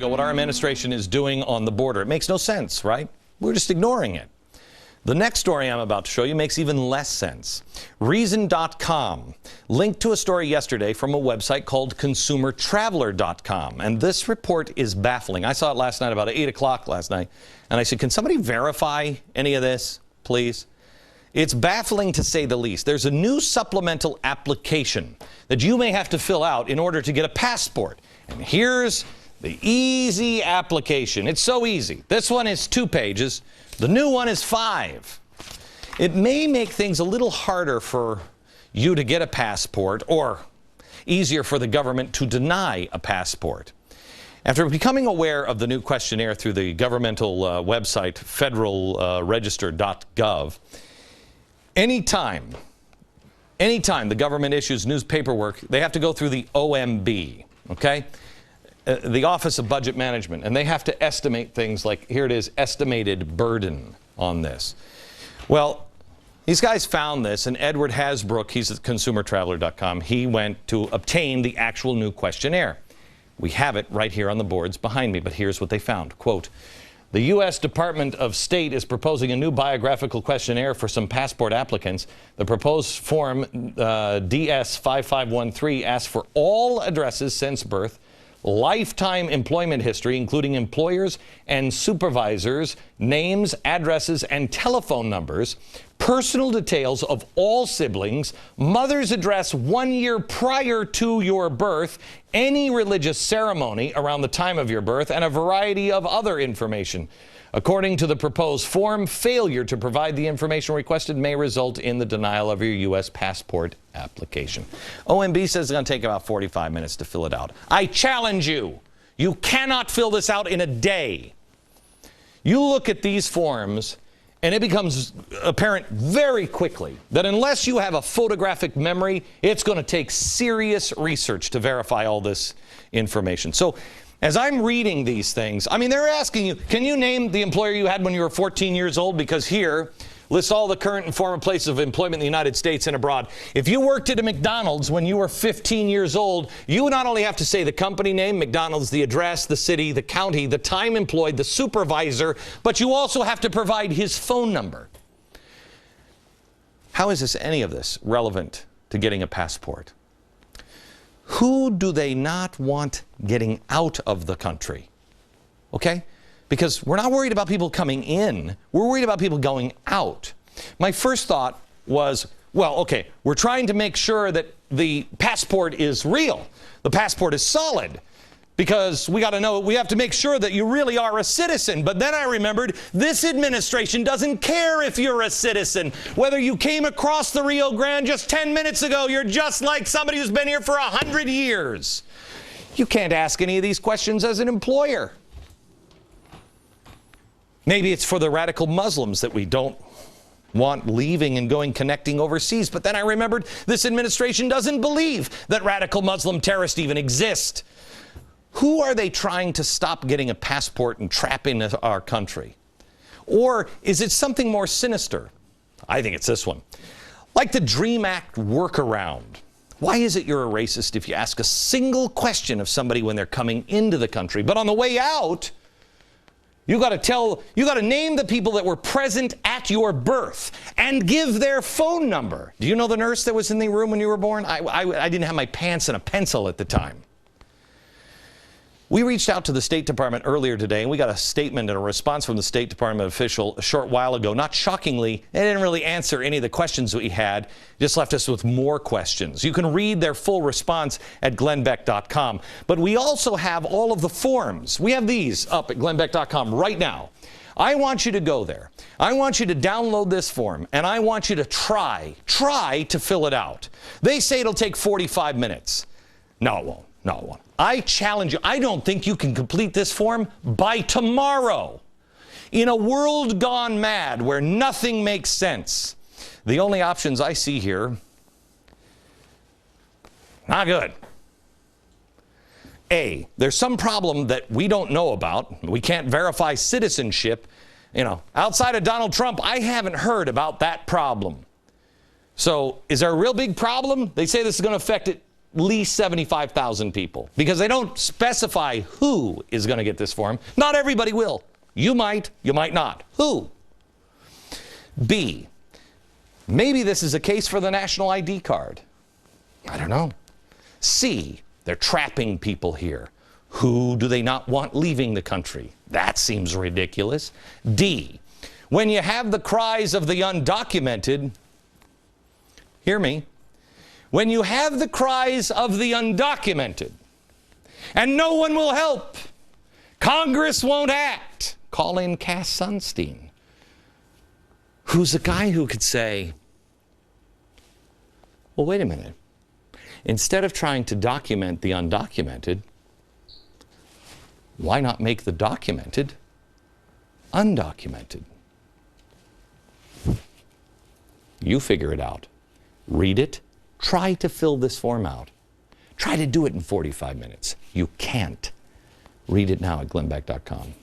What our administration is doing on the border. It makes no sense, right? We're just ignoring it. The next story I'm about to show you makes even less sense. Reason.com linked to a story yesterday from a website called ConsumerTraveler.com. And this report is baffling. I saw it last night about 8 o'clock last night. And I said, can somebody verify any of this, please? It's baffling to say the least. There's a new supplemental application that you may have to fill out in order to get a passport. And here's the easy application. It's so easy. This one is 2 pages. The new one is 5. It may make things a little harder for you to get a passport or easier for the government to deny a passport. After becoming aware of the new questionnaire through the governmental website federalregister.gov, anytime the government issues news paperwork, they have to go through the OMB, okay? The Office of Budget Management, and they have to estimate things like, here it is, estimated burden on this. Well, these guys found this, and Edward Hasbrook, he's at ConsumerTraveler.com, he went to obtain the actual new questionnaire. We have it right here on the boards behind me, but here's what they found. Quote, the U.S. Department of State is proposing a new biographical questionnaire for some passport applicants. The proposed form DS5513 asks for all addresses since birth, lifetime employment history, including employers and supervisors, names, addresses, and telephone numbers, personal details of all siblings, mother's address 1 year prior to your birth, any religious ceremony around the time of your birth, and a variety of other information. According to the proposed form, failure to provide the information requested may result in the denial of your U.S. passport application. OMB says it's going to take about 45 minutes to fill it out. I challenge you. You cannot fill this out in a day. You look at these forms, and it becomes apparent very quickly that unless you have a photographic memory, it's going to take serious research to verify all this information. So, as I'm reading these things, I mean, they're asking you, can you name the employer you had when you were 14 years old? Because here lists all the current and former places of employment in the United States and abroad. If you worked at a McDonald's when you were 15 years old, you not only have to say the company name, McDonald's, the address, the city, the county, the time employed, the supervisor, but you also have to provide his phone number. How is any of this relevant to getting a passport? Who do they not want getting out of the country? Okay? Because we're not worried about people coming in. We're worried about people going out. My first thought was, well, okay, we're trying to make sure that the passport is real. The passport is solid. Because we got to know, we have to make sure that you really are a citizen. But then I remembered, this administration doesn't care if you're a citizen. Whether you came across the Rio Grande just 10 minutes ago, you're just like somebody who's been here for 100 years. You can't ask any of these questions as an employer. Maybe it's for the radical Muslims that we don't want leaving and going connecting overseas. But then I remembered, this administration doesn't believe that radical Muslim terrorists even exist. Who are they trying to stop getting a passport and trap into our country? Or is it something more sinister? I think it's this one. Like the DREAM Act workaround. Why is it you're a racist if you ask a single question of somebody when they're coming into the country, but on the way out, you got to name the people that were present at your birth and give their phone number. Do you know the nurse that was in the room when you were born? I didn't have my pants and a pencil at the time. We reached out to the State Department earlier today, and we got a statement and a response from the State Department official a short while ago. Not shockingly, they didn't really answer any of the questions we had, just left us with more questions. You can read their full response at glennbeck.com. But we also have all of the forms. We have these up at glennbeck.com right now. I want you to go there. I want you to download this form, and I want you to try to fill it out. They say it'll take 45 minutes. No, it won't. No, it won't. I challenge you. I don't think you can complete this form by tomorrow. In a world gone mad where nothing makes sense, the only options I see here, not good. A, there's some problem that we don't know about. We can't verify citizenship. You know, outside of Donald Trump, I haven't heard about that problem. So, is there a real big problem? They say this is going to affect it least 75,000 people, because they don't specify who is going to get this form. Not everybody will. You might not. Who? B, maybe this is a case for the national ID card. I don't know. C, they're trapping people here. Who do they not want leaving the country? That seems ridiculous. D, when you have the cries of the undocumented, hear me, when you have the cries of the undocumented and no one will help, Congress won't act, call in Cass Sunstein, who's a guy who could say, well, wait a minute. Instead of trying to document the undocumented, why not make the documented undocumented? You figure it out. Read it. Try to fill this form out. Try to do it in 45 minutes. You can't. Read it now at glennbeck.com.